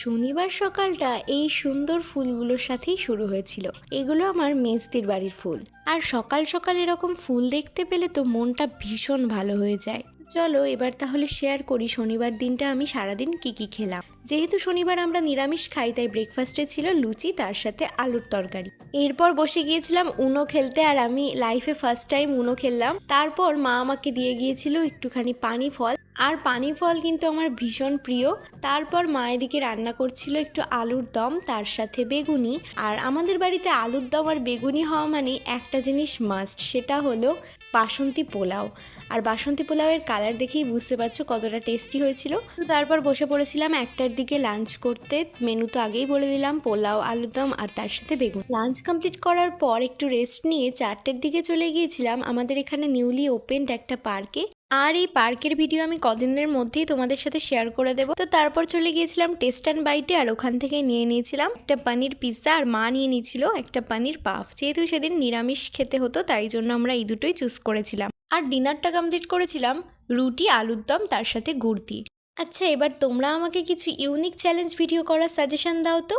শনিবার সকালটা এই সুন্দর ফুলগুলোর সাথেই শুরু হয়েছিল। এগুলো আমার মেজদির বাড়ির ফুল। আর সকাল সকাল এরকম ফুল দেখতে পেলে তো মনটা ভীষণ ভালো হয়ে যায়। চলো এবার তাহলে শেয়ার করি শনিবার দিনটা আমি সারাদিন কি খেলাম। যেহেতু শনিবার আমরা নিরামিষ খাই, তাই ব্রেকফাস্টে ছিল লুচি, তার সাথে আলুর তরকারি। এরপর বসে গিয়েছিলাম উনো খেলতে, আর আমি লাইফে ফার্স্ট টাইম উনো খেললাম। তারপর মা আমাকে দিয়ে গিয়েছিল একটুখানি পানি ফল, আর পানি ফল কিন্তু আমার ভীষণ প্রিয়। তারপর মা এদিকে রান্না করছিল একটু আলুর দম, তার সাথে বেগুনি। আর আমাদের বাড়িতে আলুর দম আর বেগুনি হওয়া মানে একটা জিনিস মাস্ট, সেটা হলো বাসন্তী পোলাও। আর বাসন্তী পোলাওয়ের কালার দেখেই বুঝতে পারছো কতটা টেস্টি হয়েছিল। তো তারপর বসে পড়েছিলাম 1টার দিকে লাঞ্চ করতে। মেনু তো আগেই বলে দিলাম, পোলাও, আলুর দম আর তার সাথে বেগুন। লাঞ্চ কমপ্লিট করার পর একটু রেস্ট নিয়ে 4টের দিকে চলে গিয়েছিলাম আমাদের এখানে নিউলি ওপেনড একটা পার্কে। আর এই পার্কের ভিডিও আমি কদিনের মধ্যেই তোমাদের সাথে শেয়ার করে দেবো। তো তারপর চলে গিয়েছিলাম টেস্ট অ্যান্ড বাইটে, আর ওখান থেকে নিয়ে নিয়েছিলাম একটা পনির পিৎজা, আর মা নিয়ে নিয়েছিল একটা পনির পাফ। যেহেতু সেদিন নিরামিষ খেতে হতো, তাই জন্য আমরা এই দুটোই চুজ করেছিলাম। আর ডিনারটা কমপ্লিট করেছিলাম রুটি, আলুর দম, তার সাথে গুড় দিয়ে। আচ্ছা, এবার তোমরা আমাকে কিছু ইউনিক চ্যালেঞ্জ ভিডিও করার সাজেশন দাও তো।